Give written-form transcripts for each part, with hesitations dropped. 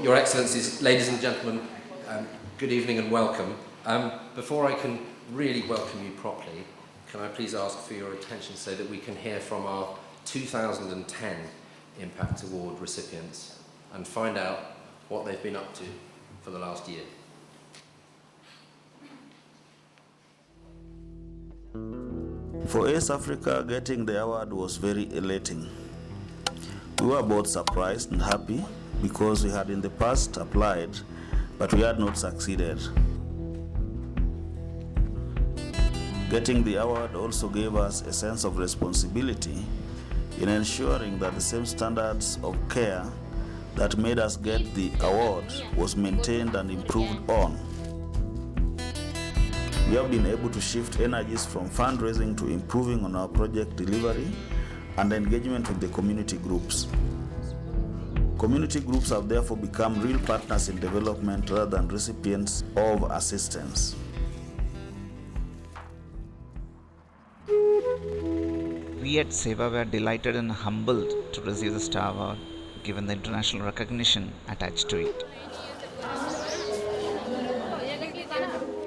Your Excellencies, ladies and gentlemen, good evening and welcome. Before I can really welcome you properly, can I please ask for your attention so that we can hear from our 2010 Impact Award recipients and find out what they've been up to for the last year. For Ace Africa, getting the award was very elating. We were both surprised and happy because we had in the past applied, but we had not succeeded. Getting the award also gave us a sense of responsibility in ensuring that the same standards of care that made us get the award was maintained and improved on. We have been able to shift energies from fundraising to improving on our project delivery and engagement with the community groups. Community groups have therefore become real partners in development rather than recipients of assistance. We at SEWA were delighted and humbled to receive the Star Award, given the international recognition attached to it.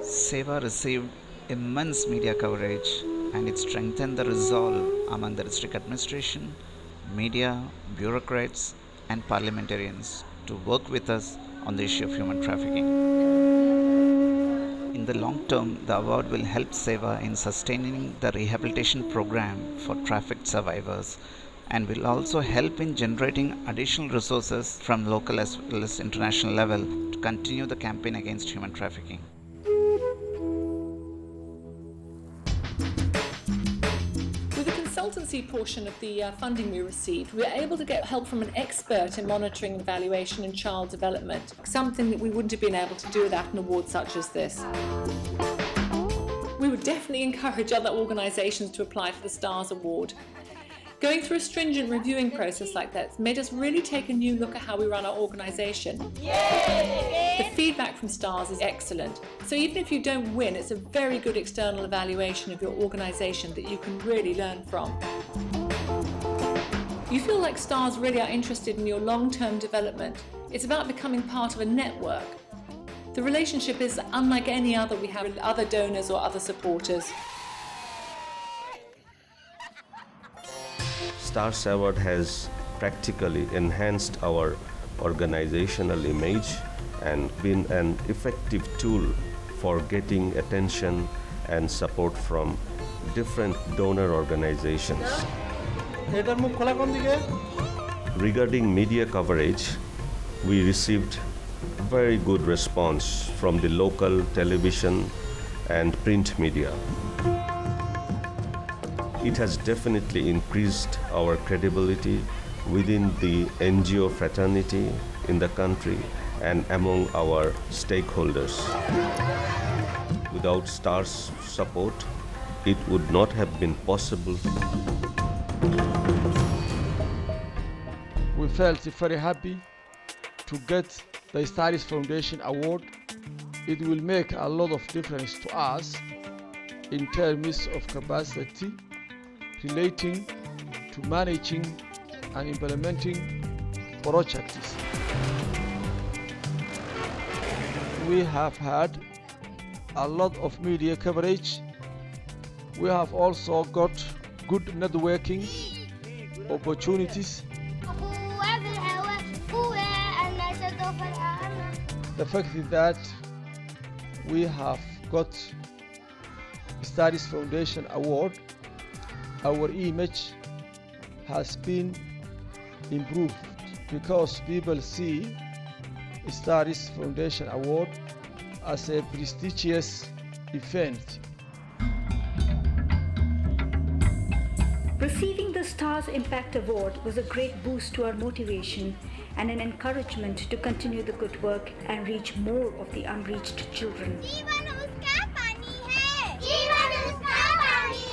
SEWA received immense media coverage, and it strengthened the resolve among the district administration, media, bureaucrats, and parliamentarians to work with us on the issue of human trafficking. In the long term, the award will help SEWA in sustaining the rehabilitation program for trafficked survivors and will also help in generating additional resources from local as well as international level to continue the campaign against human trafficking. Consultancy portion of the funding we received, we were able to get help from an expert in monitoring and evaluation in child development, something that we wouldn't have been able to do without an award such as this. We would definitely encourage other organisations to apply for the STARS Award. Going through a stringent reviewing process like that made us really take a new look at how we run our organisation. The feedback from STARS is excellent, so even if you don't win, it's a very good external evaluation of your organisation that you can really learn from. You feel like STARS really are interested in your long-term development. It's about becoming part of a network. The relationship is unlike any other we have with other donors or other supporters. STARS Award has practically enhanced our organizational image and been an effective tool for getting attention and support from different donor organizations. Regarding media coverage, we received very good response from the local television and print media. It has definitely increased our credibility within the NGO fraternity in the country and among our stakeholders. Without STARS support, it would not have been possible. We felt very happy to get the STARS Foundation Award. It will make a lot of difference to us in terms of capacity relating to managing and implementing projects. We have had a lot of media coverage. We have also got good networking opportunities. The fact that we have got STARS Foundation Award, our image has been improved because people see Stars Foundation Award as a prestigious event. Receiving the Stars Impact Award was a great boost to our motivation and an encouragement to continue the good work and reach more of the unreached children.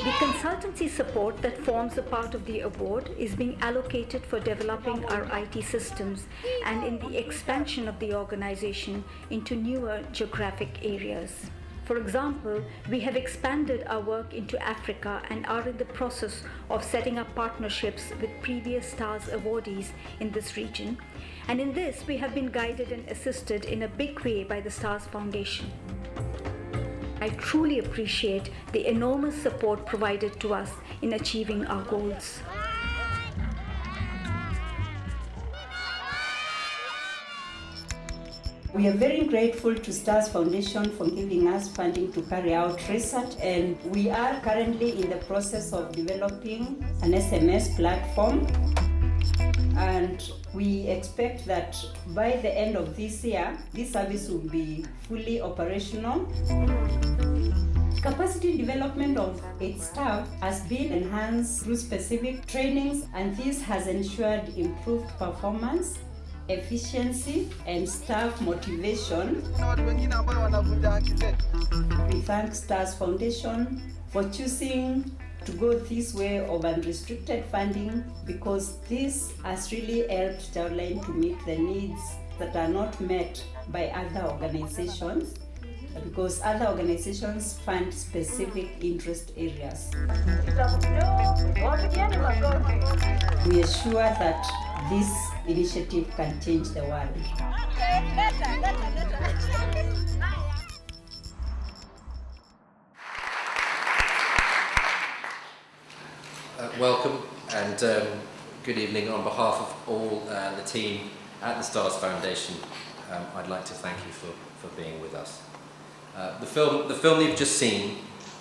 The consultancy support that forms a part of the award is being allocated for developing our IT systems and in the expansion of the organization into newer geographic areas. For example, we have expanded our work into Africa and are in the process of setting up partnerships with previous STARS awardees in this region. And in this, we have been guided and assisted in a big way by the STARS Foundation. I truly appreciate the enormous support provided to us in achieving our goals. We are very grateful to STARS Foundation for giving us funding to carry out research, and we are currently in the process of developing an SMS platform, and we expect that by the end of this year, this service will be fully operational. Capacity development of its staff has been enhanced through specific trainings, and this has ensured improved performance, efficiency, and staff motivation. We thank STARS Foundation for choosing to go this way of unrestricted funding, because this has really helped Childline to meet the needs that are not met by other organizations, because other organizations fund specific interest areas. We are sure that this initiative can change the world. Welcome and good evening. On behalf of all the team at the STARS Foundation, I'd like to thank you for being with us. The film you've just seen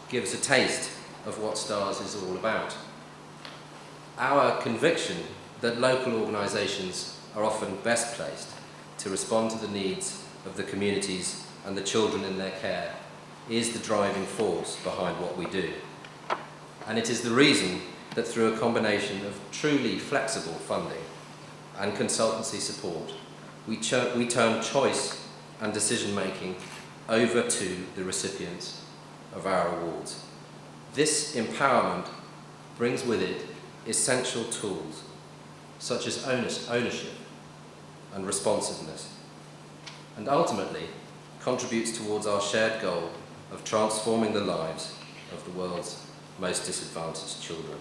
gives a taste of what STARS is all about. Our conviction that local organisations are often best placed to respond to the needs of the communities and the children in their care is the driving force behind what we do. And it is the reason that through a combination of truly flexible funding and consultancy support, we turn choice and decision-making over to the recipients of our awards. This empowerment brings with it essential tools such as ownership and responsiveness, and ultimately contributes towards our shared goal of transforming the lives of the world's most disadvantaged children.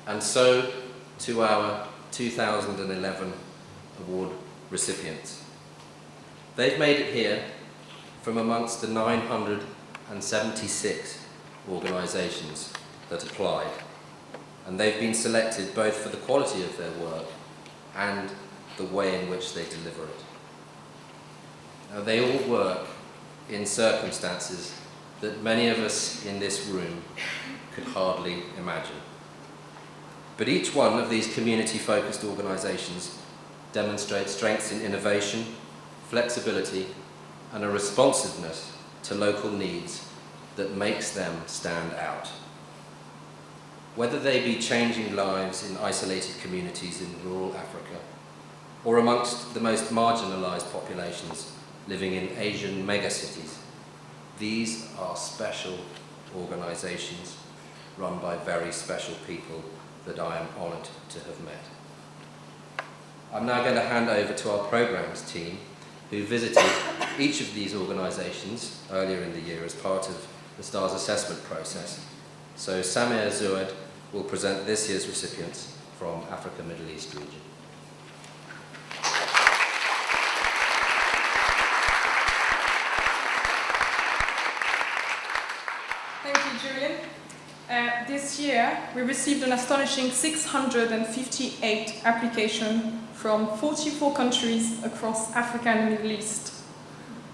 And so to our 2011 award recipients. They've made it here from amongst the 976 organisations that applied, and they've been selected both for the quality of their work and the way in which they deliver it. Now, they all work in circumstances that many of us in this room could hardly imagine. But each one of these community-focused organisations demonstrates strengths in innovation, flexibility, and a responsiveness to local needs that makes them stand out. Whether they be changing lives in isolated communities in rural Africa, or amongst the most marginalised populations living in Asian megacities, these are special organisations run by very special people that I am honoured to have met. I'm now going to hand over to our programmes team, who visited each of these organisations earlier in the year as part of the STARS assessment process. So Samir Zouad will present this year's recipients from Africa Middle East region. Thank you, Julian. This year, we received an astonishing 658 applications from 44 countries across Africa and the Middle East.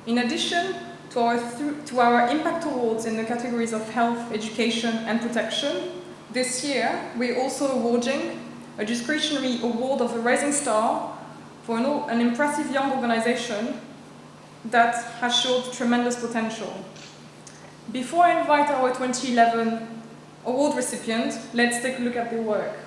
In addition to our impact awards in the categories of health, education, and protection, this year we're also awarding a discretionary award of a Rising Star for an impressive young organization that has showed tremendous potential. Before I invite our 2011 award recipient, let's take a look at their work.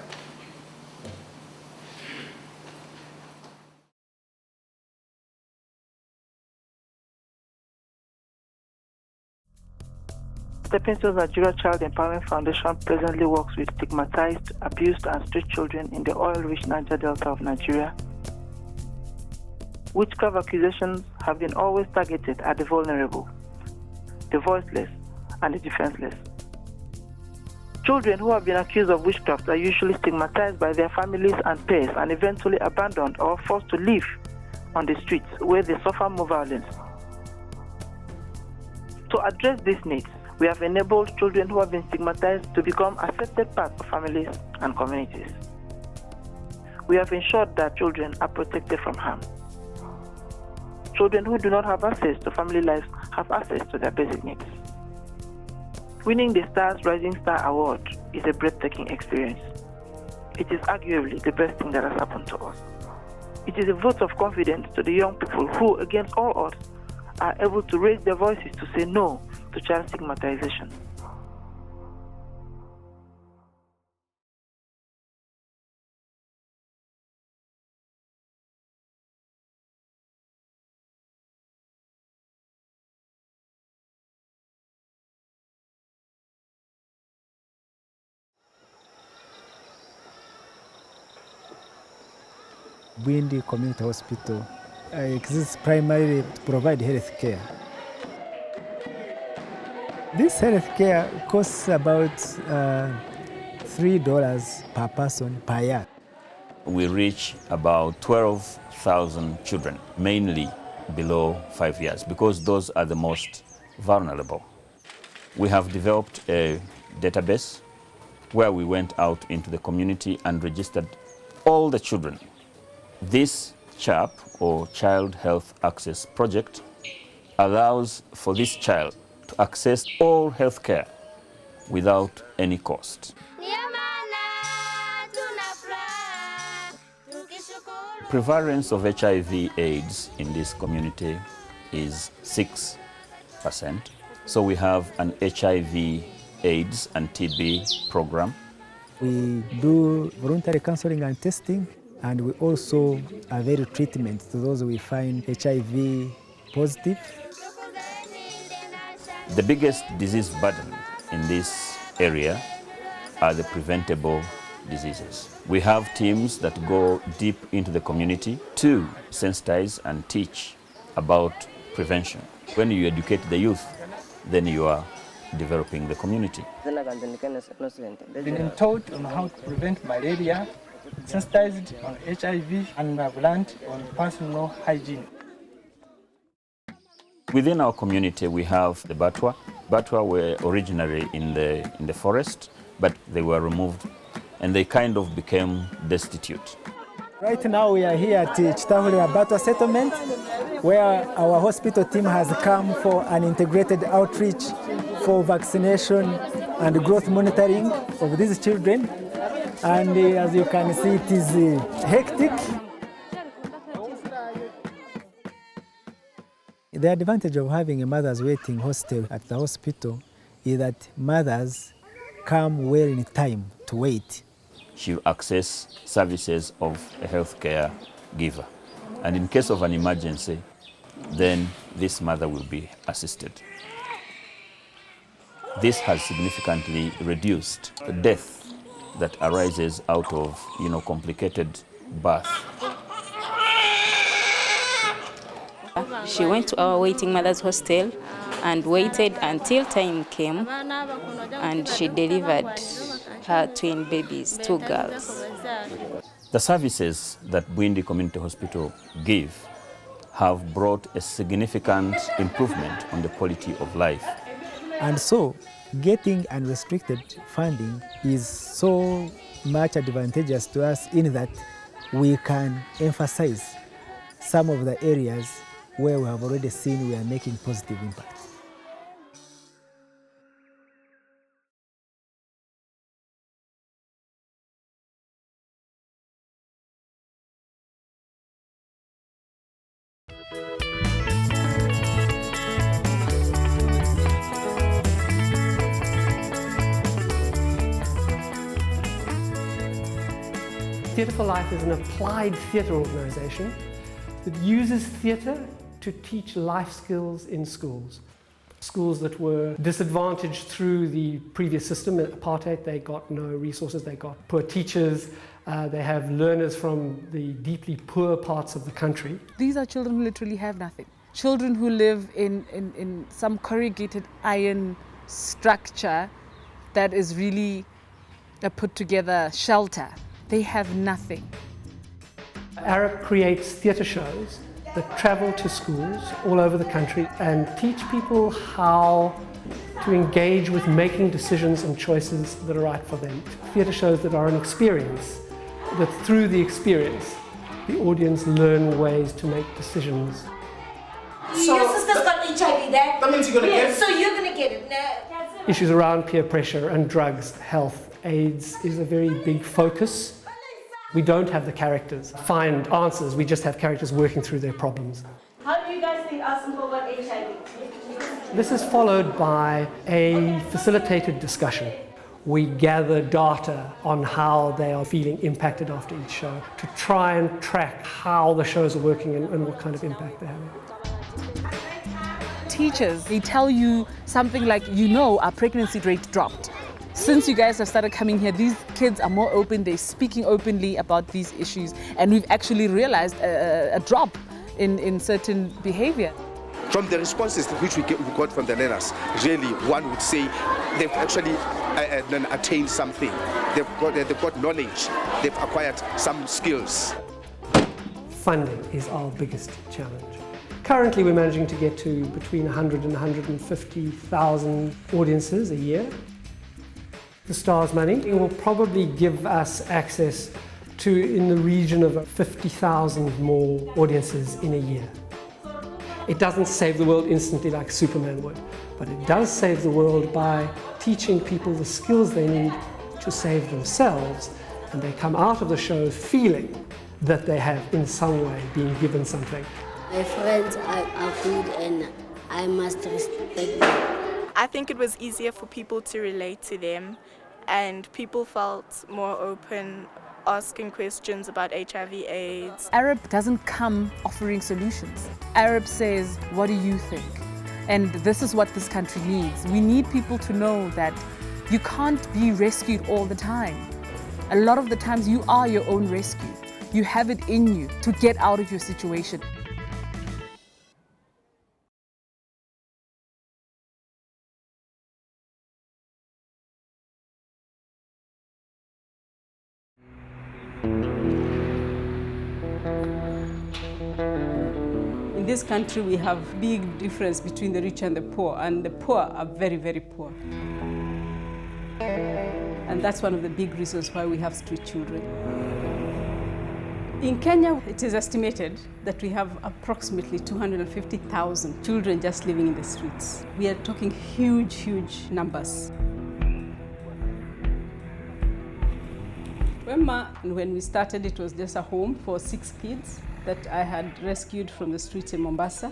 Stepping Stones Nigeria Child Empowerment Foundation presently works with stigmatized, abused, and street children in the oil-rich Niger Delta of Nigeria. Witchcraft accusations have been always targeted at the vulnerable, the voiceless, and the defenseless. Children who have been accused of witchcraft are usually stigmatized by their families and peers and eventually abandoned or forced to live on the streets where they suffer more violence. To address these needs, we have enabled children who have been stigmatized to become accepted parts of families and communities. We have ensured that children are protected from harm. Children who do not have access to family lives have access to their basic needs. Winning the STARS Rising Star Award is a breathtaking experience. It is arguably the best thing that has happened to us. It is a vote of confidence to the young people who, against all odds, are able to raise their voices to say no to child stigmatization. Bwindi Community Hospital exists primarily to provide health care. This health care costs about $3 per person per year. We reach about 12,000 children, mainly below 5 years, because those are the most vulnerable. We have developed a database where we went out into the community and registered all the children. This CHAP, or Child Health Access Project, allows for this child to access all health care without any cost. Prevalence of HIV/AIDS in this community is 6%. So we have an HIV/AIDS and TB program. We do voluntary counseling and testing, and we also avail treatment to those we find HIV positive. The biggest disease burden in this area are the preventable diseases. We have teams that go deep into the community to sensitize and teach about prevention. When you educate the youth, then you are developing the community. Been taught on how to prevent malaria, sensitized on HIV, and have learned on personal hygiene. Within our community, we have the Batwa. Batwa were originally in the forest, but they were removed and they kind of became destitute. Right now we are here at Chitahurira Batwa settlement, where our hospital team has come for an integrated outreach for vaccination and growth monitoring of these children. And as you can see, it is hectic. The advantage of having a mother's waiting hostel at the hospital is that mothers come well in time to wait. She'll access services of a healthcare giver. And in case of an emergency, then this mother will be assisted. This has significantly reduced the death that arises out of, complicated birth. She went to our waiting mother's hostel and waited until time came, and she delivered her twin babies, 2 girls. The services that Bwindi Community Hospital give have brought a significant improvement on the quality of life. And so, getting unrestricted funding is so much advantageous to us in that we can emphasize some of the areas where we have already seen we are making positive impact. Theatre for Life is an applied theatre organisation that uses theatre to teach life skills in schools. Schools that were disadvantaged through the previous system, apartheid, they got no resources, they got poor teachers, they have learners from the deeply poor parts of the country. These are children who literally have nothing. Children who live in some corrugated iron structure that is really a put together shelter. They have nothing. Arup creates theatre shows that travel to schools all over the country and teach people how to engage with making decisions and choices that are right for them. Theatre shows that are an experience, that through the experience, the audience learn ways to make decisions. So your sister's got HIV, that means you're gonna get it? So you're gonna get it. Issues around peer pressure and drugs, health, AIDS is a very big focus. We don't have the characters find answers, we just have characters working through their problems. How do you guys think our simple got HIV? This is followed by a facilitated discussion. We gather data on how they are feeling impacted after each show to try and track how the shows are working and what kind of impact they're having. Teachers, they tell you something like, our pregnancy rate dropped. Since you guys have started coming here, these kids are more open, they're speaking openly about these issues, and we've actually realized a drop in certain behavior. From the responses which we got from the learners, really one would say they've actually attained something. They've got knowledge, they've acquired some skills. Funding is our biggest challenge. Currently we're managing to get to between 100 and 150,000 audiences a year. The STARS money will probably give us access to in the region of 50,000 more audiences in a year. It doesn't save the world instantly like Superman would, but it does save the world by teaching people the skills they need to save themselves, and they come out of the show feeling that they have in some way been given something. My friends are good and I must respect them. I think it was easier for people to relate to them, and people felt more open asking questions about HIV/AIDS. Arup doesn't come offering solutions. Arup says, what do you think? And this is what this country needs. We need people to know that you can't be rescued all the time. A lot of the times you are your own rescue. You have it in you to get out of your situation. In this country, we have big difference between the rich and the poor are very, very poor. And that's one of the big reasons why we have street children. In Kenya, it is estimated that we have approximately 250,000 children just living in the streets. We are talking huge, huge numbers. When we started, it was just a home for 6 kids that I had rescued from the streets in Mombasa.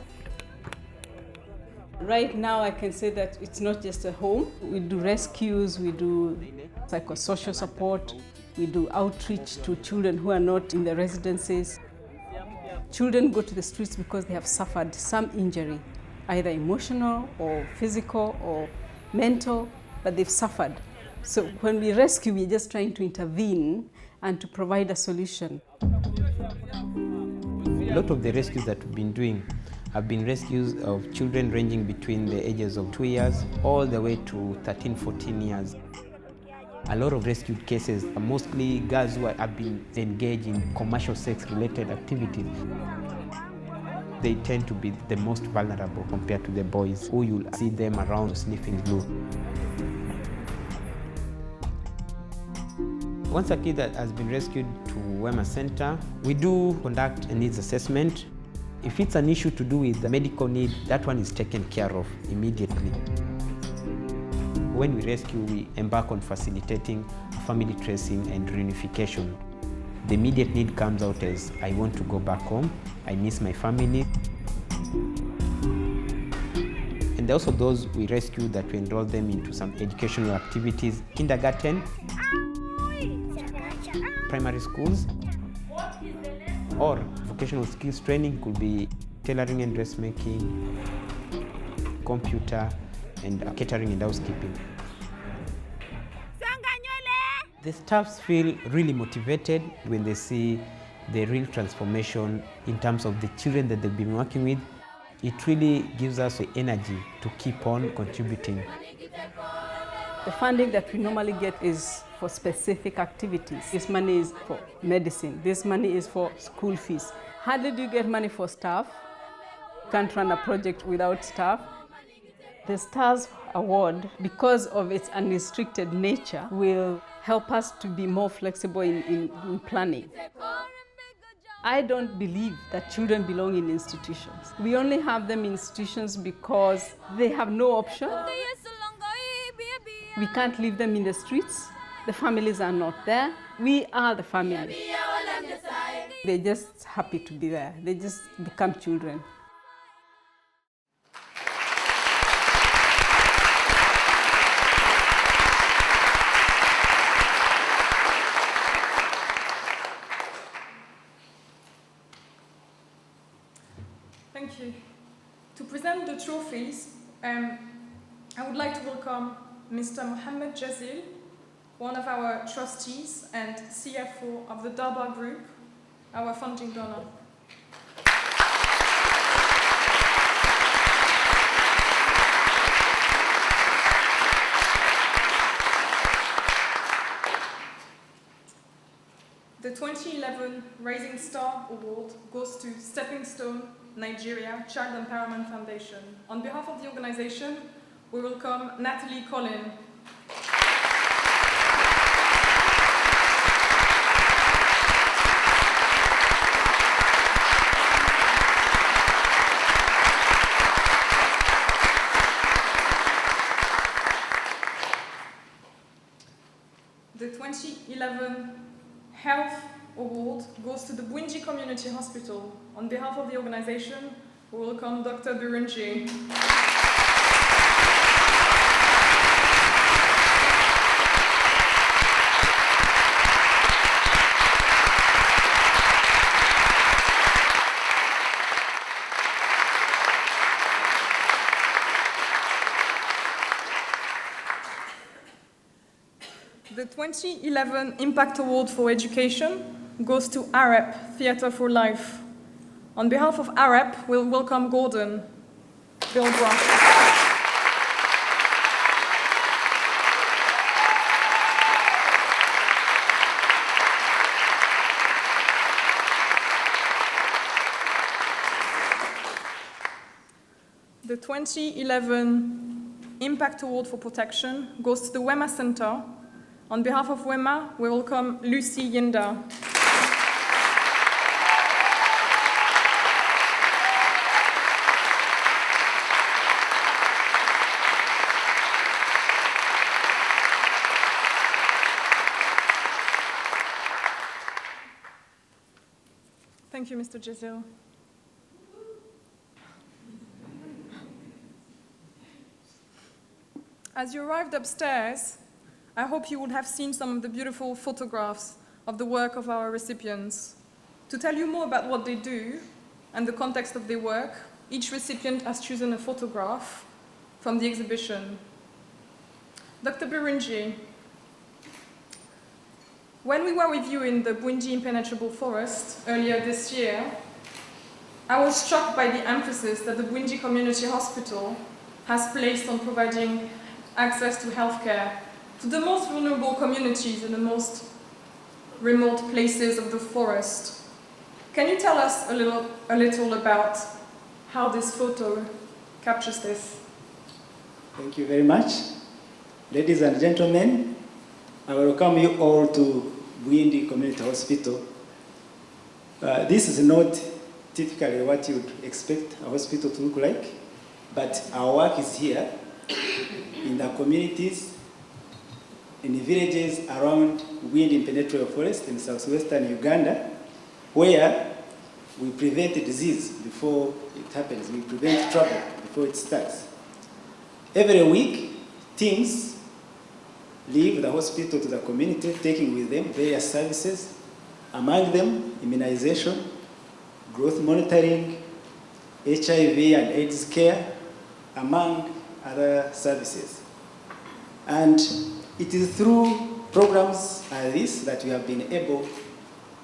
Right now, I can say that it's not just a home. We do rescues, we do psychosocial support, we do outreach to children who are not in the residences. Children go to the streets because they have suffered some injury, either emotional or physical or mental, but they've suffered. So when we rescue, we're just trying to intervene and to provide a solution. A lot of the rescues that we've been doing have been rescues of children ranging between the ages of 2 years all the way to 13, 14 years. A lot of rescued cases are mostly girls who have been engaged in commercial sex-related activities. They tend to be the most vulnerable compared to the boys, who you'll see them around sniffing glue. Once a kid that has been rescued to Wema Center, we do conduct a needs assessment. If it's an issue to do with the medical need, that one is taken care of immediately. When we rescue, we embark on facilitating family tracing and reunification. The immediate need comes out as, I want to go back home, I miss my family. And also those we rescue that we enroll them into some educational activities, kindergarten, primary schools. Or vocational skills training could be tailoring and dressmaking, computer, and catering and housekeeping. The staffs feel really motivated when they see the real transformation in terms of the children that they've been working with. It really gives us the energy to keep on contributing. The funding that we normally get is for specific activities. This money is for medicine. This money is for school fees. Hardly do you get money for staff. You can't run a project without staff. The STARS award, because of its unrestricted nature, will help us to be more flexible in planning. I don't believe that children belong in institutions. We only have them in institutions because they have no option. We can't leave them in the streets. The families are not there. We are the family. They're just happy to be there. They just become children. Thank you. To present the trophies, I would like to welcome Mr. Mohammed Jazil, one of our trustees and CFO of the Darbar Group, our funding donor. The 2011 Rising Star Award goes to Stepping Stone Nigeria Child Empowerment Foundation. On behalf of the organization, we welcome Natalie Collin. The 2011 Health Award goes to the Bwindi Community Hospital. On behalf of the organization, we welcome Dr. Birunji. The 2011 Impact Award for Education goes to AREP, Theatre for Life. On behalf of AREP, we'll welcome Gordon Bilbrough. The 2011 Impact Award for Protection goes to the Wema Center. On behalf of Wema, we welcome Lucy Yinda. Thank you, Mr. Jazil. As you arrived upstairs, I hope you would have seen some of the beautiful photographs of the work of our recipients. To tell you more about what they do and the context of their work, each recipient has chosen a photograph from the exhibition. Dr. Birunji, when we were with you in the Bwindi Impenetrable Forest earlier this year, I was struck by the emphasis that the Bwindi Community Hospital has placed on providing access to healthcare to the most vulnerable communities in the most remote places of the forest. Can you tell us a little about how this photo captures this? Thank you very much. Ladies and gentlemen, I welcome you all to Bwindi Community Hospital. This is not typically what you'd expect a hospital to look like, but our work is here in the communities, in the villages around Bwindi Impenetrable Forest in southwestern Uganda, where we prevent disease before it happens. We prevent trouble before it starts. Every week, teams leave the hospital to the community, taking with them various services, among them immunization, growth monitoring, HIV and AIDS care, among other services. And it is through programs like this that we have been able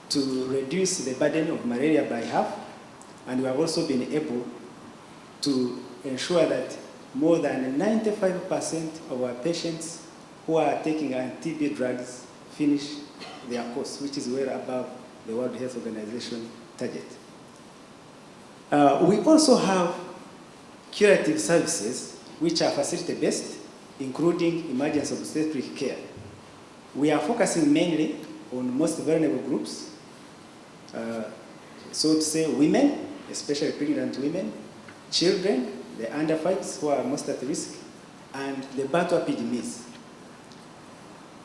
to reduce the burden of malaria by half, and we have also been able to ensure that more than 95% of our patients who are taking anti-TB drugs finish their course, which is well above the World Health Organization target. We also have curative services which are facility-based, including emergency obstetric care. We are focusing mainly on most vulnerable groups, so to say women, especially pregnant women, children, the under-5s who are most at risk, and the battle epidemics.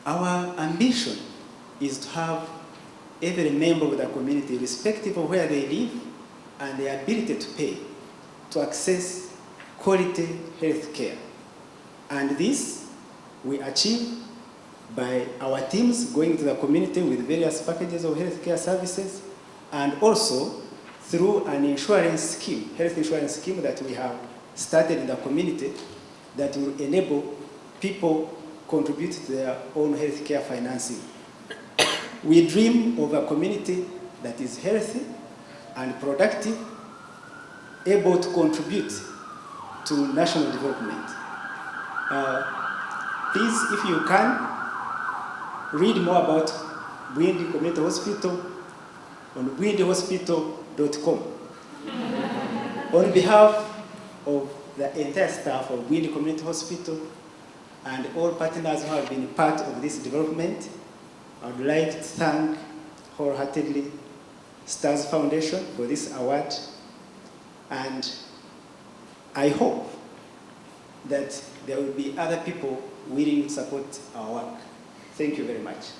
Our ambition is to have every member of the community, irrespective of where they live and their ability to pay, to access quality health care. And this we achieve by our teams going to the community with various packages of healthcare services, and also through an insurance scheme, health insurance scheme that we have started in the community that will enable people contribute to their own healthcare financing. We dream of a community that is healthy and productive, able to contribute to national development. Please, if you can, read more about Bwindi Community Hospital on bwindihospital.com. On behalf of the entire staff of Bwindi Community Hospital and all partners who have been part of this development, I would like to thank wholeheartedly STARS Foundation for this award, and I hope that there will be other people willing to support our work. Thank you very much.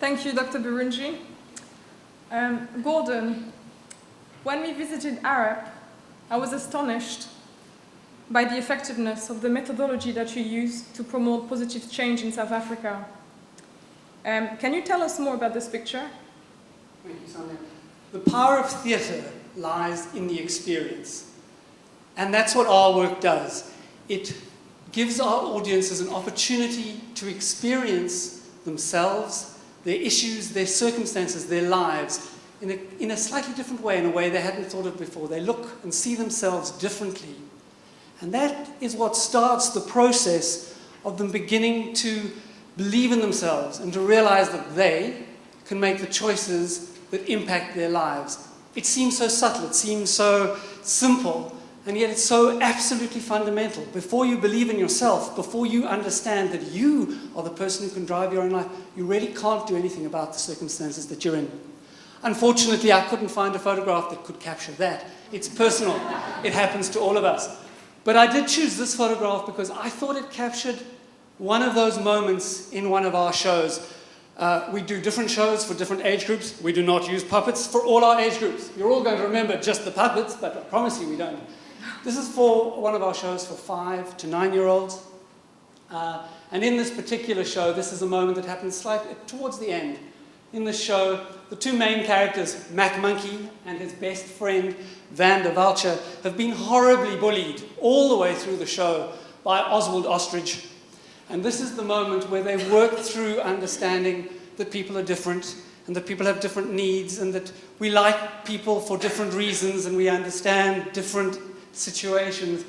Thank you, Dr. Burunji. Gordon, when we visited Arup, I was astonished by the effectiveness of the methodology that you use to promote positive change in South Africa. Can you tell us more about this picture? Thank you, Sonia. The power of theatre lies in the experience. And that's what our work does. It gives our audiences an opportunity to experience themselves, their issues, their circumstances, their lives in a slightly different way, in a way they hadn't thought of before. They look and see themselves differently. And that is what starts the process of them beginning to believe in themselves and to realize that they can make the choices that impact their lives. It seems so subtle, it seems so simple, and yet it's so absolutely fundamental. Before you believe in yourself, before you understand that you are the person who can drive your own life, you really can't do anything about the circumstances that you're in. Unfortunately, I couldn't find a photograph that could capture that. It's personal. It happens to all of us. But I did choose this photograph because I thought it captured one of those moments in one of our shows. We do different shows for different age groups. We do not use puppets for all our age groups. You're all going to remember just the puppets, but I promise you we don't. This is for one of our shows for 5 to 9-year-olds. And in this particular show, this is a moment that happens slightly towards the end. In this show, the two main characters, Mac Monkey and his best friend, Van der Vulture, have been horribly bullied all the way through the show by Oswald Ostrich. And this is the moment where they work through understanding that people are different and that people have different needs and that we like people for different reasons and we understand different situations.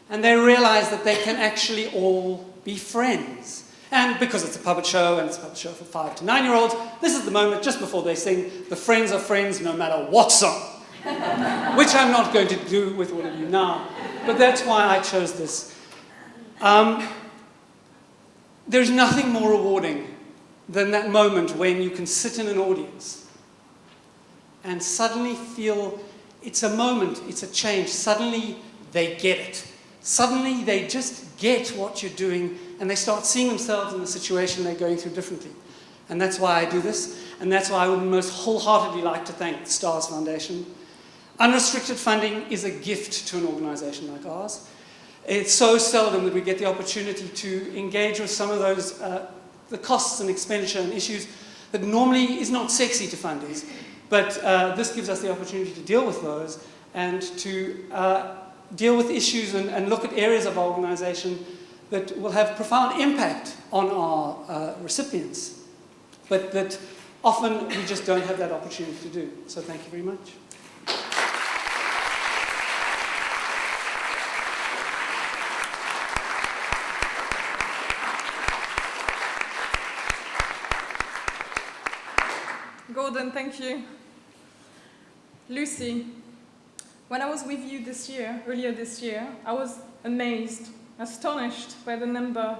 And they realize that they can actually all be friends. And because it's a puppet show, and it's a puppet show for 5 to 9-year-olds, this is the moment just before they sing, the friends are friends no matter what song. Which I'm not going to do with all of you now. But that's why I chose this. There's nothing more rewarding than that moment when you can sit in an audience and suddenly feel it's a moment, it's a change. Suddenly they get it. Suddenly they just get what you're doing and they start seeing themselves in the situation they're going through differently. And that's why I do this. And that's why I would most wholeheartedly like to thank the STARS Foundation. Unrestricted funding is a gift to an organisation like ours. It's so seldom that we get the opportunity to engage with some of those, the costs and expenditure and issues that normally is not sexy to funders. But this gives us the opportunity to deal with those and to deal with issues and look at areas of our organisation that will have profound impact on our recipients, but that often we just don't have that opportunity to do. So thank you very much. Gordon, thank you. Lucy, when I was with you earlier this year, I was amazed, astonished by the number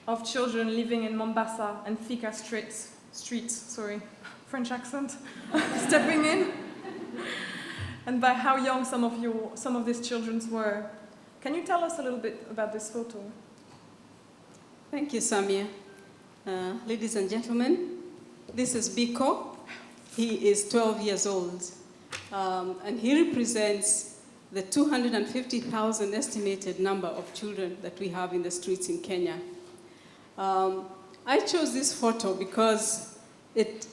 of children living in Mombasa and Thika streets, French accent, stepping in, and by how young some of these children were. Can you tell us a little bit about this photo? Thank you, Samia. Ladies and gentlemen, this is Biko. He is 12 years old, and he represents the 250,000 estimated number of children that we have in the streets in Kenya. I chose this photo because it,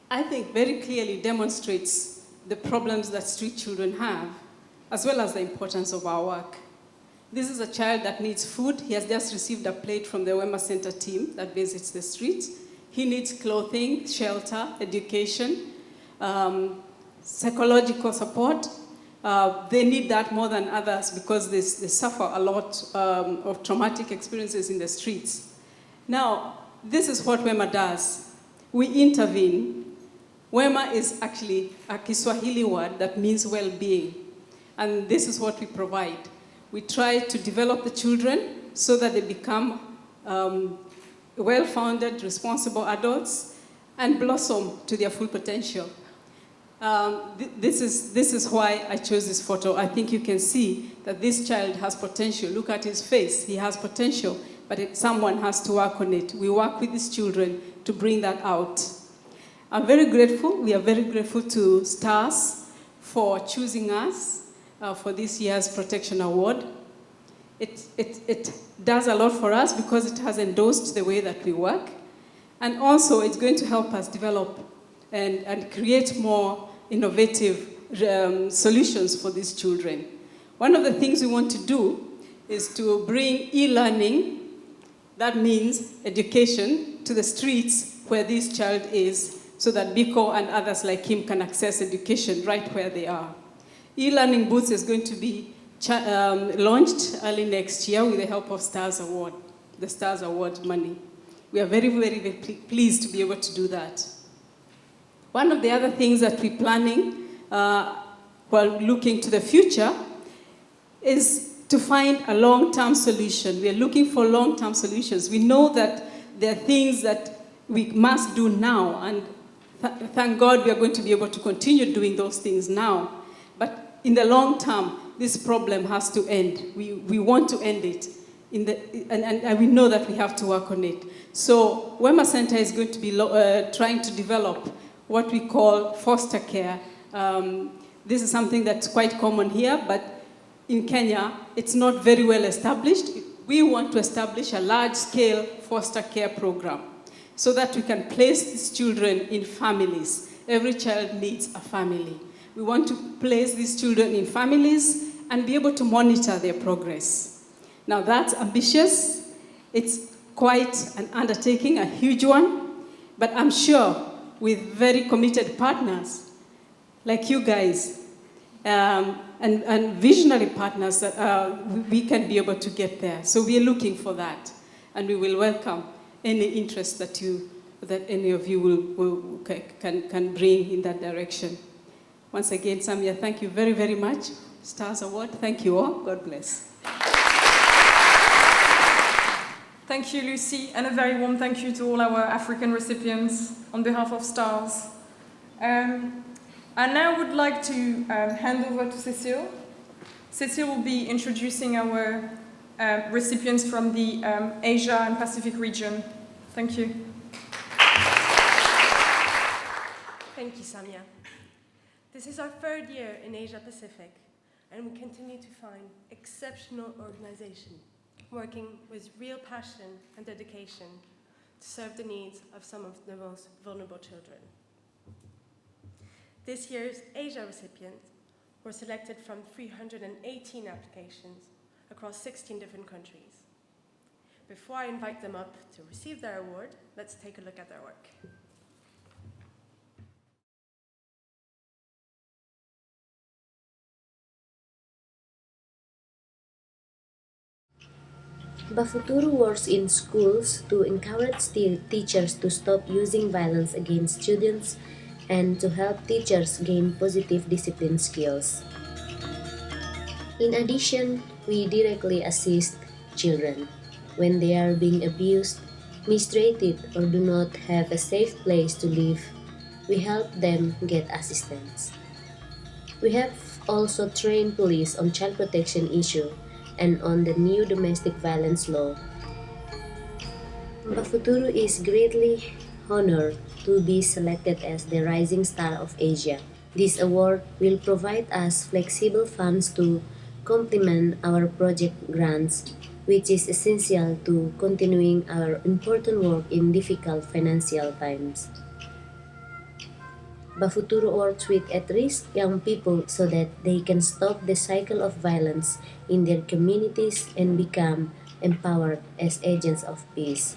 I think, very clearly demonstrates the problems that street children have, as well as the importance of our work. This is a child that needs food. He has just received a plate from the Wema Center team that visits the streets. He needs clothing, shelter, education, psychological support. They need that more than others because they suffer a lot of traumatic experiences in the streets. Now, this is what Wema does. We intervene. Wema is actually a Kiswahili word that means well-being. And this is what we provide. We try to develop the children so that they become well-founded, responsible adults and blossom to their full potential. This is why I chose this photo. I think you can see that this child has potential. Look at his face. He has potential, but someone has to work on it. We work with these children to bring that out. I'm very grateful. We are very grateful to STARS for choosing us for this year's Protection Award. It does a lot for us because it has endorsed the way that we work. And also, it's going to help us develop and create more innovative solutions for these children. One of the things we want to do is to bring e-learning, that means education, to the streets where this child is, so that Biko and others like him can access education right where they are. E-learning booths is going to be launched early next year with the help of STARS Award, the STARS Award money. We are very, very, very pleased to be able to do that. One of the other things that we're planning while looking to the future is to find a long-term solution. We are looking for long-term solutions. We know that there are things that we must do now, and thank God we are going to be able to continue doing those things now. But in the long term, this problem has to end. We want to end it, and we know that we have to work on it. So Wema Center is going to be trying to develop what we call foster care. This is something that's quite common here, but in Kenya, it's not very well established. We want to establish a large-scale foster care program so that we can place these children in families. Every child needs a family. We want to place these children in families and be able to monitor their progress. Now that's ambitious. It's quite an undertaking, a huge one, but I'm sure with very committed partners like you guys and visionary partners that we can be able to get there. So we are looking for that, and we will welcome any interest that any of you can bring in that direction. Once again, Samia, thank you very, very much. STARS Award, thank you all. God bless. Thank you, Lucy, and a very warm thank you to all our African recipients on behalf of STARS. I now would like to hand over to Cecile. Cecile will be introducing our recipients from the Asia and Pacific region. Thank you. Thank you, Samia. This is our third year in Asia Pacific, and we continue to find exceptional organization working with real passion and dedication to serve the needs of some of the most vulnerable children. This year's Asia recipients were selected from 318 applications across 16 different countries. Before I invite them up to receive their award, let's take a look at their work. Bafuturu works in schools to encourage teachers to stop using violence against students and to help teachers gain positive discipline skills. In addition, we directly assist children when they are being abused, mistreated, or do not have a safe place to live. We help them get assistance. We have also trained police on child protection issue and on the new domestic violence law. Bafuturu is greatly honored to be selected as the Rising Star of Asia. This award will provide us flexible funds to complement our project grants, which is essential to continuing our important work in difficult financial times. Bafuturu works with at-risk young people so that they can stop the cycle of violence in their communities and become empowered as agents of peace.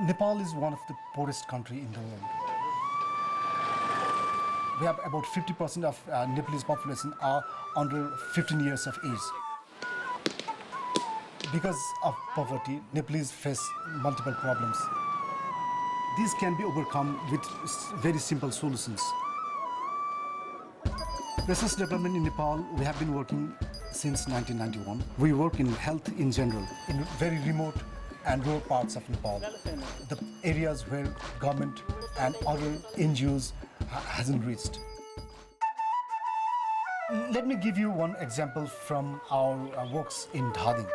Nepal is one of the poorest countries in the world. We have about 50% of Nepalese population are under 15 years of age. Because of poverty, Nepalese face multiple problems. These can be overcome with very simple solutions. Research development in Nepal, we have been working since 1991. We work in health in general, in very remote and rural parts of Nepal, the areas where government and other NGOs hasn't reached. Let me give you one example from our works in Dhading.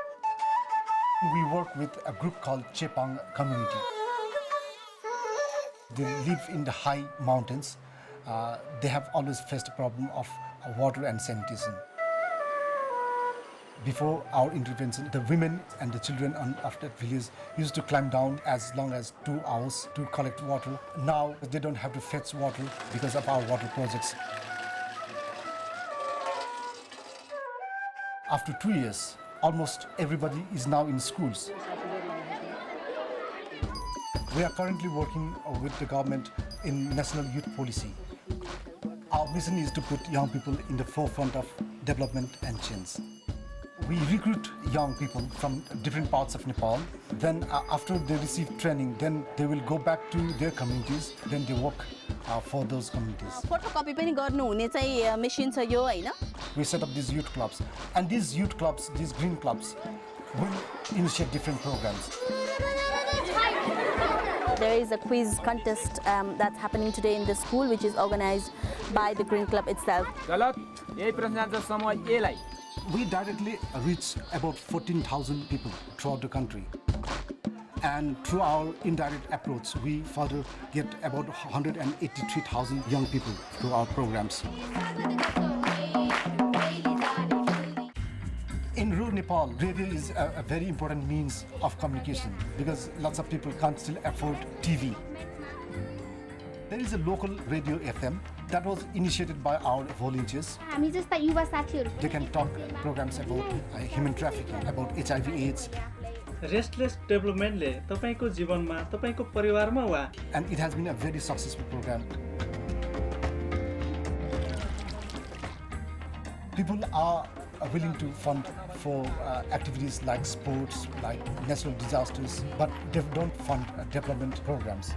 We work with a group called Chepang community. They live in the high mountains. They have always faced a problem of water and sanitation. Before our intervention, the women and the children of that village used to climb down as long as 2 hours to collect water. Now they don't have to fetch water because of our water projects. After 2 years, almost everybody is now in schools. We are currently working with the government in National Youth Policy. Our mission is to put young people in the forefront of development and change. We recruit young people from different parts of Nepal. Then after they receive training, then they will go back to their communities. Then they work for those communities. Photocopy पनि गर्नु हुने चाहिँ machine छ यो हैन. We set up these youth clubs, and these youth clubs, these green clubs, will initiate different programs. There is a quiz contest that's happening today in the school, which is organized by the Green Club itself. We directly reach about 14,000 people throughout the country. And through our indirect approach, we further get about 183,000 young people through our programs. In rural Nepal, radio is a very important means of communication because lots of people can't still afford TV. There is a local radio FM that was initiated by our volunteers. They can talk programs about human trafficking, about HIV/AIDS. Restless development ले तपाईको जीवनमा तपाईको परिवारमा वा and it has been a very successful program. People are willing to fund for activities like sports, like natural disasters, but they don't fund development programs.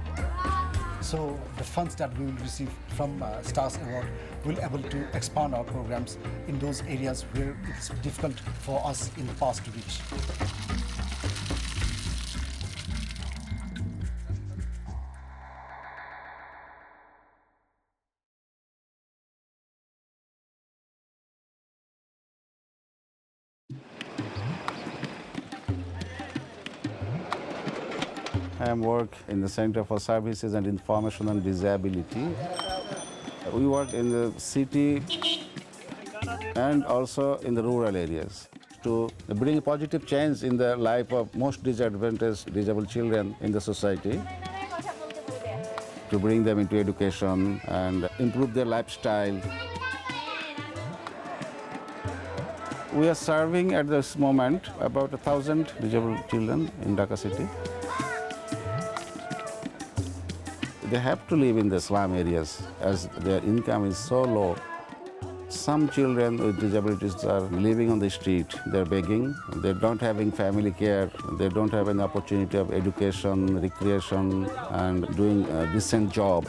So the funds that we will receive from STARS Award will be able to expand our programs in those areas where it's difficult for us in the past to reach. I work in the Center for Services and Information on Disability. We work in the city and also in the rural areas to bring positive change in the life of most disadvantaged disabled children in the society, to bring them into education and improve their lifestyle. We are serving at this moment about 1,000 disabled children in Dhaka city. They have to live in the slum areas as their income is so low. Some children with disabilities are living on the street. They're begging. They don't having family care. They don't have an opportunity of education, recreation, and doing a decent job.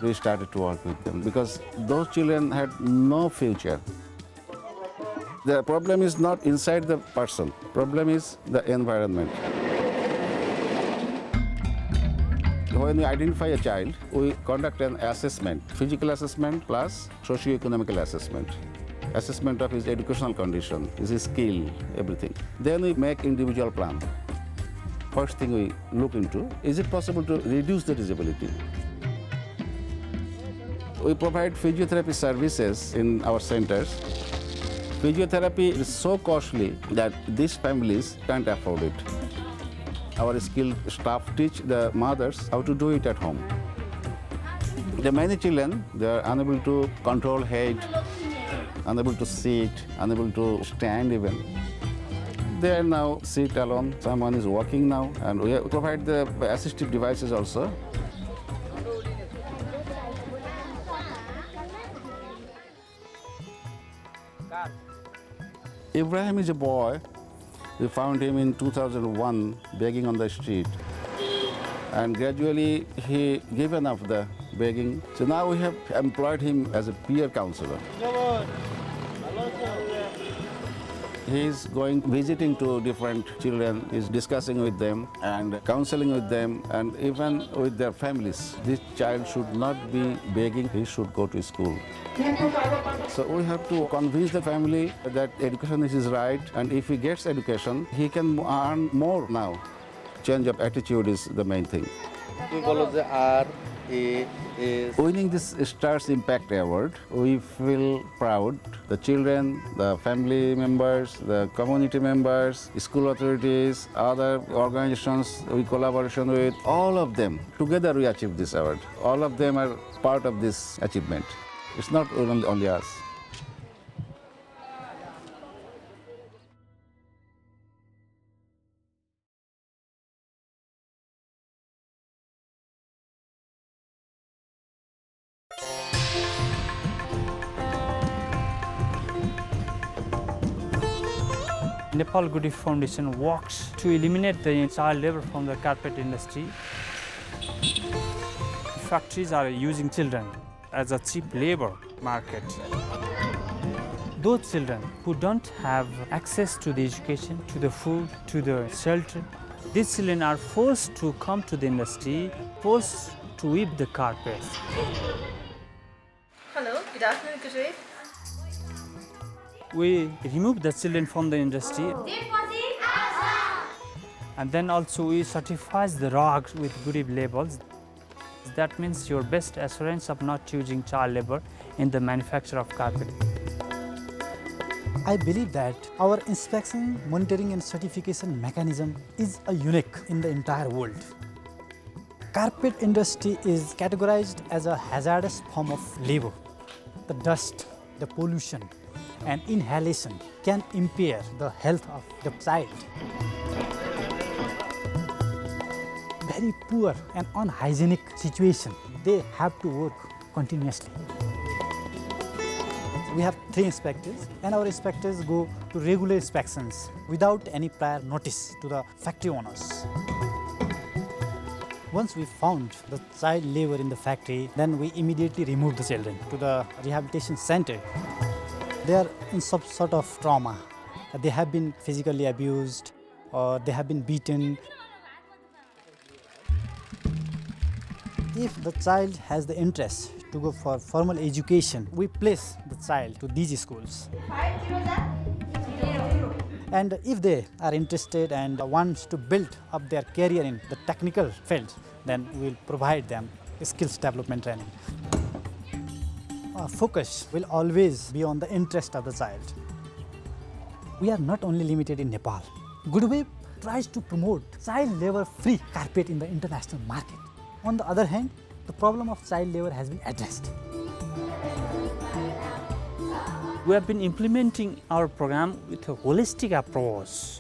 We started to work with them because those children had no future. The problem is not inside the person. Problem is the environment. When we identify a child, we conduct an assessment, physical assessment plus socio-economical assessment. Assessment of his educational condition, his skill, everything. Then we make individual plan. First thing we look into, is it possible to reduce the disability? We provide physiotherapy services in our centers. Physiotherapy is so costly that these families can't afford it. Our skilled staff teach the mothers how to do it at home. The many children, they are unable to control head, unable to sit, unable to stand even. They are now sit alone. Someone is walking now, and we provide the assistive devices also. Ibrahim is a boy. We found him in 2001 begging on the street. And gradually he given up the begging. So now we have employed him as a peer counselor. He's going visiting to different children, he's discussing with them and counseling with them and even with their families. This child should not be begging, he should go to school. So we have to convince the family that education is his right, and if he gets education, he can earn more now. Change of attitude is the main thing. Winning this STARS Impact Award, we feel proud. The children, the family members, the community members, school authorities, other organizations we collaboration with, all of them, together we achieved this award. All of them are part of this achievement. It's not only us. Nepal Good Youth Foundation works to eliminate the child labor from the carpet industry. Factories are using children as a cheap labor market. Those children who don't have access to the education, to the food, to the shelter, these children are forced to come to the industry, forced to weave the carpets. Hello, good afternoon, Kushal. We remove the children from the industry, and then also we certify the rugs with good labels. That means your best assurance of not using child labor in the manufacture of carpet. I believe that our inspection, monitoring and certification mechanism is a unique in the entire world. Carpet industry is categorized as a hazardous form of labor. The dust, the pollution and inhalation can impair the health of the child. Very poor and unhygienic situation, they have to work continuously. We have 3 inspectors and our inspectors go to regular inspections without any prior notice to the factory owners. Once we found the child labor in the factory, then we immediately removed the children to the rehabilitation center. They are in some sort of trauma. They have been physically abused or they have been beaten. If the child has the interest to go for formal education, we place the child to these schools. And if they are interested and want to build up their career in the technical field, then we will provide them skills development training. Our focus will always be on the interest of the child. We are not only limited in Nepal. Goodway tries to promote child labor-free carpet in the international market. On the other hand, the problem of child labor has been addressed. We have been implementing our program with a holistic approach.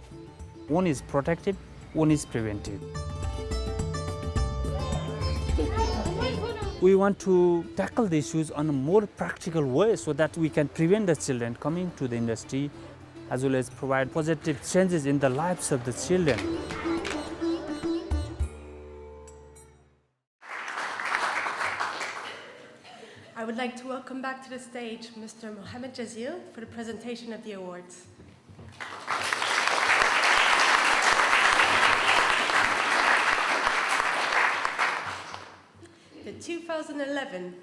One is protective, one is preventive. We want to tackle the issues on a more practical way so that we can prevent the children coming to the industry as well as provide positive changes in the lives of the children. I would like to welcome back to the stage Mr. Mohamed Jazil for the presentation of the awards. The 2011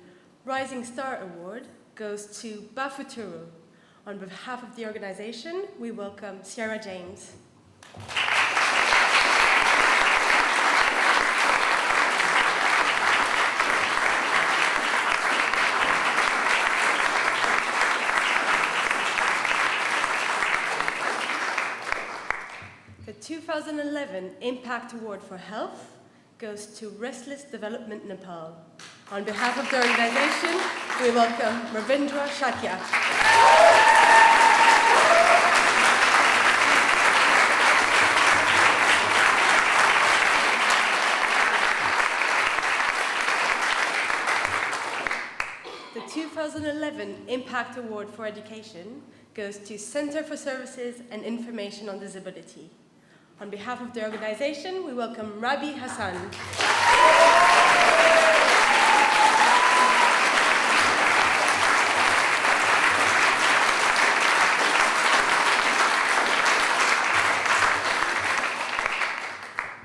Rising Star Award goes to Bafuturo. On behalf of the organization, we welcome Sierra James. The 2011 Impact Award for Health goes to Restless Development Nepal. On behalf of the organization, we welcome Ravindra Shakya. The 2011 Impact Award for Education goes to Center for Services and Information on Disability. On behalf of the organization, we welcome Rabi Hassan.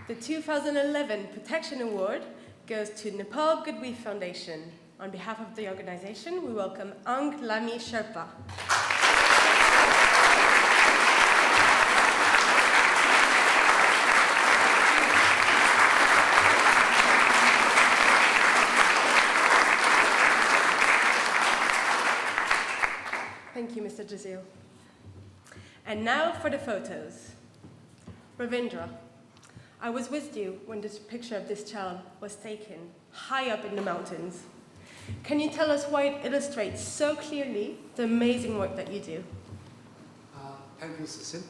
The 2011 Protection Award goes to Nepal Goodway Foundation. On behalf of the organization, we welcome Ang Lami Sherpa. Thank you, Mr. Jazil. And now for the photos. Ravindra, I was with you when this picture of this child was taken, high up in the mountains. Can you tell us why it illustrates so clearly the amazing work that you do? Thank you, Cecil.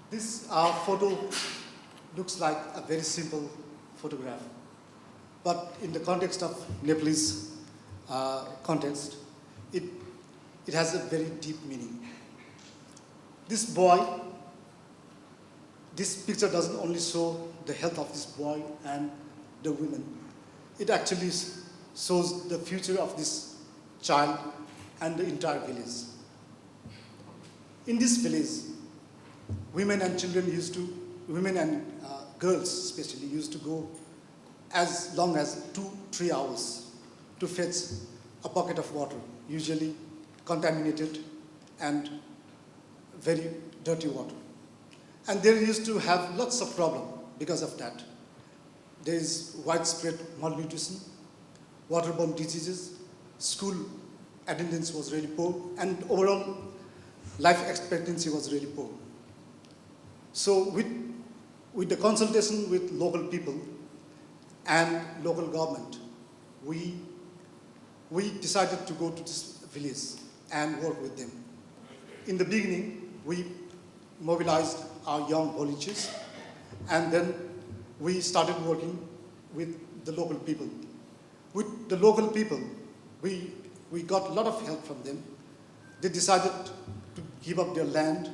This photo looks like a very simple photograph, but in the context of Nepalese context, it has a very deep meaning. This boy, this picture doesn't only show the health of this boy and the women, it actually shows the future of this child and the entire village. In this village, women and girls especially used to go as long as 2-3 hours to fetch a bucket of water, usually contaminated and very dirty water. And they used to have lots of problems because of that. There is widespread malnutrition, waterborne diseases, school attendance was really poor, and overall life expectancy was really poor. So with the consultation with local people and local government, we decided to go to this village and work with them. In the beginning, we mobilized our young volunteers, and then we started working with the local people. With the local people, we got a lot of help from them. They decided to give up their land,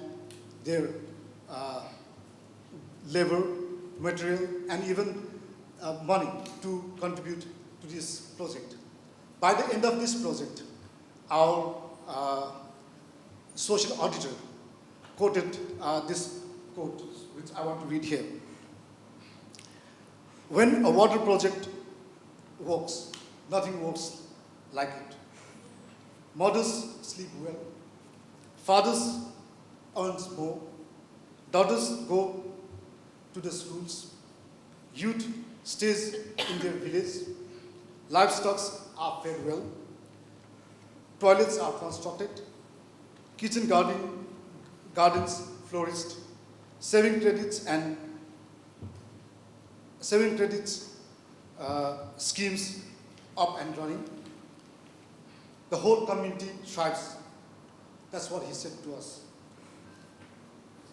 their labor, material, and even money to contribute to this project. By the end of this project, our social auditor quoted this quote, which I want to read here. When a water project works, nothing works like it. Mothers sleep well, fathers earn more, daughters go to the schools, youth stays in their village, livestock are fed well, toilets are constructed, kitchen gardens flourished, saving credits schemes up and running. The whole community thrives. That's what he said to us.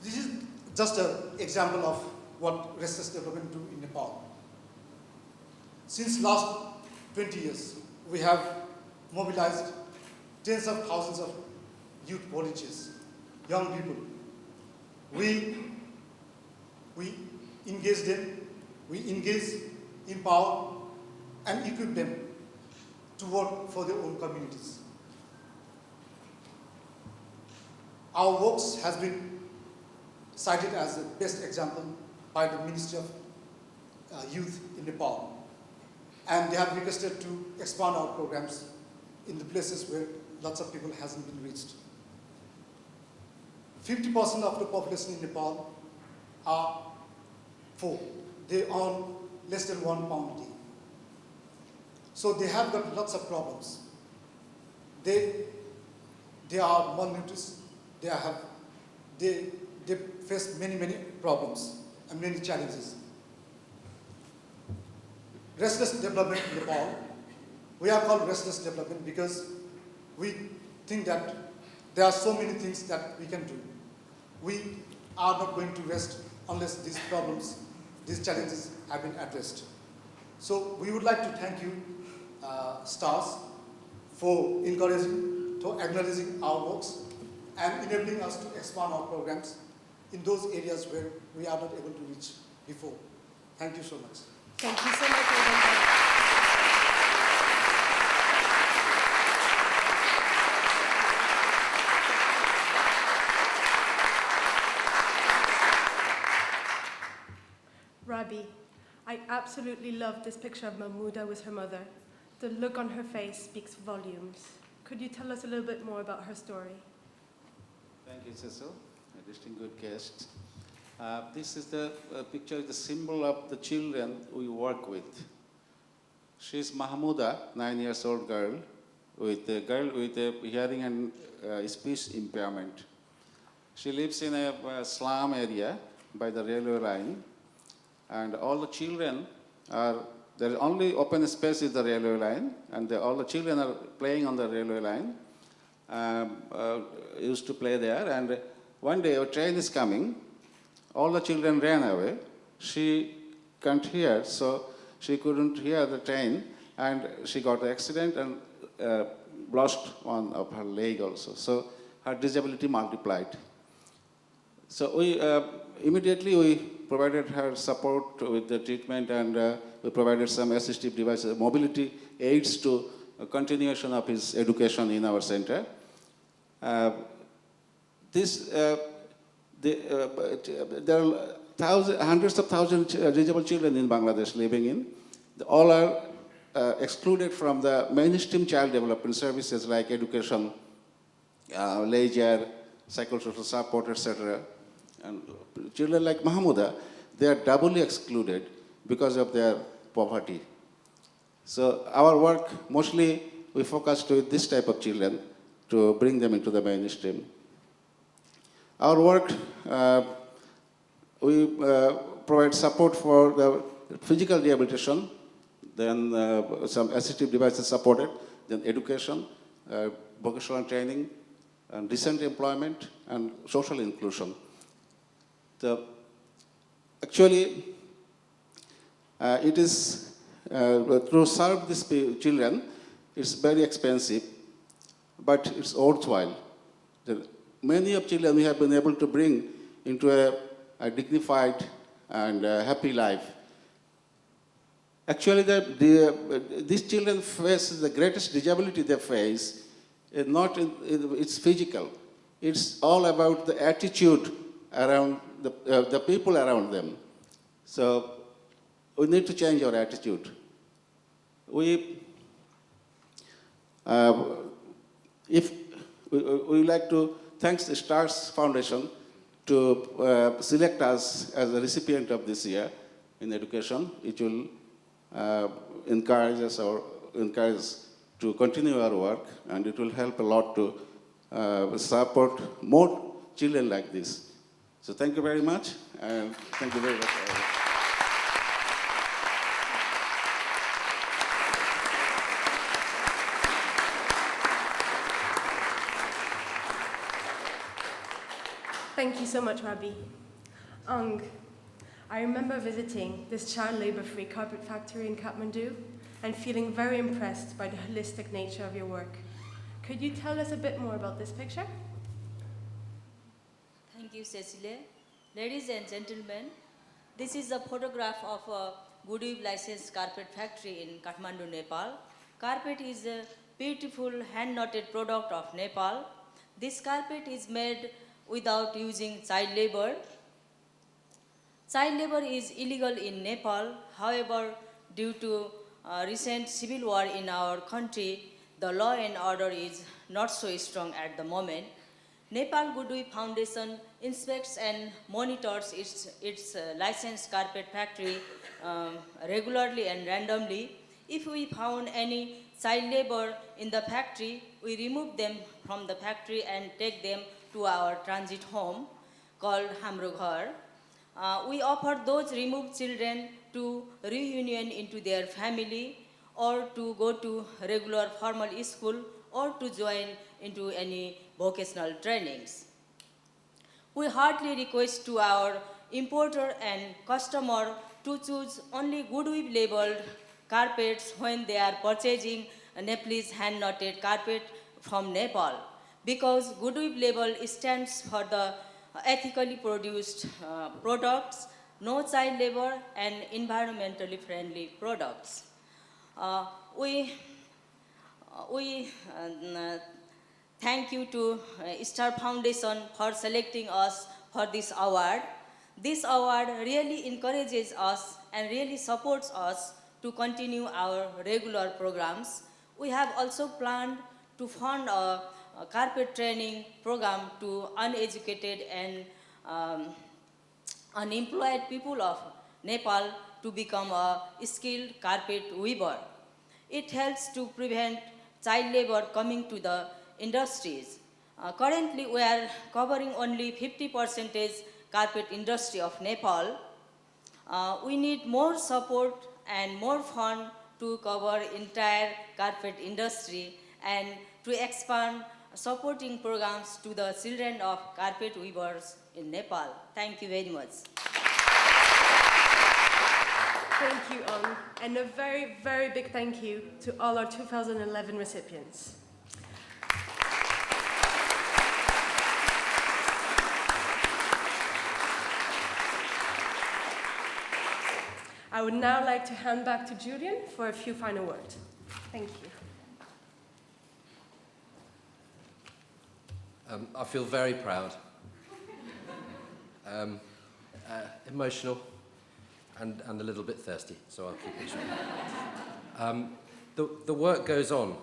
This is just an example of what restless development do in Nepal. Since last 20 years, we have mobilized tens of thousands of youth volunteers, young people. We engage them, we engage, empower, and equip them to work for their own communities. Our works has been cited as the best example by the Ministry of Youth in Nepal. And they have requested to expand our programs in the places where lots of people hasn't been reached. 50% of the population in Nepal are poor. They earn less than £1 a day. So they have got lots of problems. They are malnourished. They face many problems and many challenges. Restless development in Nepal, we are called restless development because we think that there are so many things that we can do. We are not going to rest unless these problems, these challenges have been addressed. So we would like to thank you, STARS, for encouraging, to acknowledging our works and enabling us to expand our programs in those areas where we are not able to reach before. Thank you so much. Thank you so much, Madam. Rabi, I absolutely love this picture of Mahmouda with her mother. The look on her face speaks volumes. Could you tell us a little bit more about her story? Thank you, Cecil. A distinct good guest. This is the picture, the symbol of the children we work with. She's Mahmouda, 9-year-old girl with a hearing and speech impairment. She lives in a slum area by the railway line, and all the children are, there is only open space is the railway line, and all the children are playing on the railway line, used to play there, and one day a train is coming, all the children ran away. She can't hear, so she couldn't hear the train, and she got an accident and lost one of her leg also. So her disability multiplied. So we immediately provided her support with the treatment, and we provided some assistive devices, mobility aids to continuation of his education in our center. There are hundreds of thousands of disabled children in Bangladesh living in. All are excluded from the mainstream child development services like education, leisure, psychosocial support, etc. And children like Mahmouda, they are doubly excluded because of their poverty. So our work, mostly we focused with this type of children to bring them into the mainstream. Our work, we provide support for the physical rehabilitation, then some assistive devices supported, then education, vocational training, and decent employment, and social inclusion. Actually, it is, to serve these children, it's very expensive, but it's worthwhile. Many of children we have been able to bring into a dignified and happy life. Actually, these children face the greatest disability they face. It's physical. It's all about the attitude around the people around them. So we need to change our attitude. We like to thank the STARS Foundation to select us as a recipient of this year in education. It will encourage us to continue our work, and it will help a lot to support more children like this. So thank you very much, and thank you very much. Thank you so much, Rabi. Ang, I remember visiting this child labor-free carpet factory in Kathmandu and feeling very impressed by the holistic nature of your work. Could you tell us a bit more about this picture? Thank you, Cecile. Ladies and gentlemen, this is a photograph of a Goodweave licensed carpet factory in Kathmandu, Nepal. Carpet is a beautiful hand-knotted product of Nepal. This carpet is made without using child labor. Child labor is illegal in Nepal. However, due to recent civil war in our country, the law and order is not so strong at the moment. Nepal Goodweave Foundation inspects and monitors its licensed carpet factory regularly and randomly. If we found any child labor in the factory, we remove them from the factory and take them to our transit home called Hamro Ghar. We offer those removed children to reunion into their family, or to go to regular formal school, or to join into any vocational trainings. We heartily request to our importer and customer to choose only Goodweave labeled carpets when they are purchasing a Nepalese hand-knotted carpet from Nepal, because Goodweave label stands for the ethically produced products, no child labor, and environmentally friendly products. We thank you to Star Foundation for selecting us for this award. This award really encourages us and really supports us to continue our regular programs. We have also planned to fund a carpet training program to uneducated and unemployed people of Nepal to become a skilled carpet weaver. It helps to prevent child labor coming to the industries. Currently, we are covering only 50% carpet industry of Nepal. We need more support and more fund to cover entire carpet industry and to expand supporting programs to the children of carpet weavers in Nepal. Thank you very much. Thank you, Ang, and a very, very big thank you to all our 2011 recipients. I would now like to hand back to Julian for a few final words. Thank you. I feel very proud, emotional, and a little bit thirsty, so I'll keep it short. The work goes on.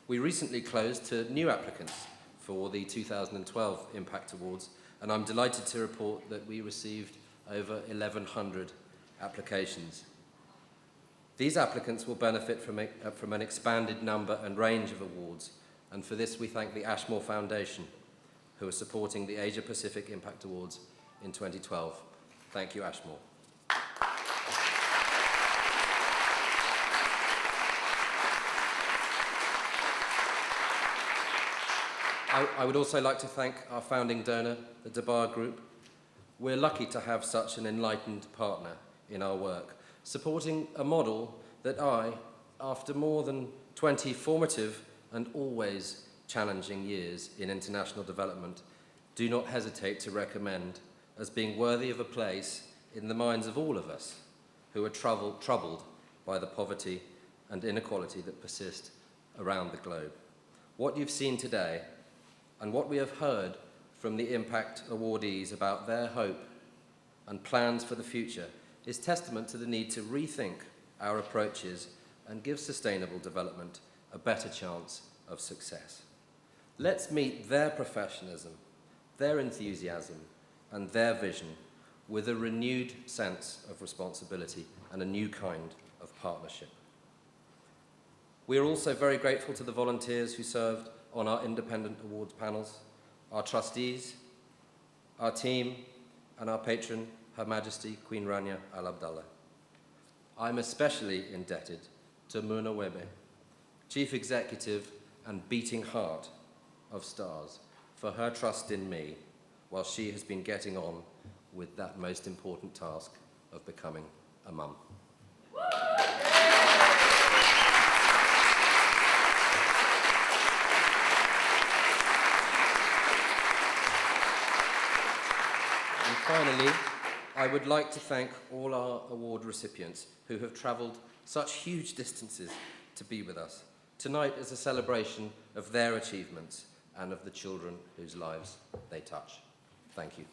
We recently closed to new applicants for the 2012 Impact Awards, and I'm delighted to report that we received over 1,100 applications. These applicants will benefit from an expanded number and range of awards, and for this we thank the Ashmore Foundation, who are supporting the Asia Pacific Impact Awards in 2012. Thank you, Ashmore. I would also like to thank our founding donor, the Dabar Group. We're lucky to have such an enlightened partner in our work, supporting a model that I, after more than 20 formative and always challenging years in international development, do not hesitate to recommend as being worthy of a place in the minds of all of us who are troubled by the poverty and inequality that persist around the globe. What you've seen today and what we have heard from the Impact awardees about their hope and plans for the future is testament to the need to rethink our approaches and give sustainable development a better chance of success. Let's meet their professionalism, their enthusiasm, and their vision with a renewed sense of responsibility and a new kind of partnership. We are also very grateful to the volunteers who served on our independent awards panels, our trustees, our team, and our patron, Her Majesty Queen Rania Al Abdullah. I'm especially indebted to Muna Webe, Chief Executive and beating heart of STARS, for her trust in me while she has been getting on with that most important task of becoming a mum. And finally, I would like to thank all our award recipients who have travelled such huge distances to be with us. Tonight is a celebration of their achievements and of the children whose lives they touch. Thank you.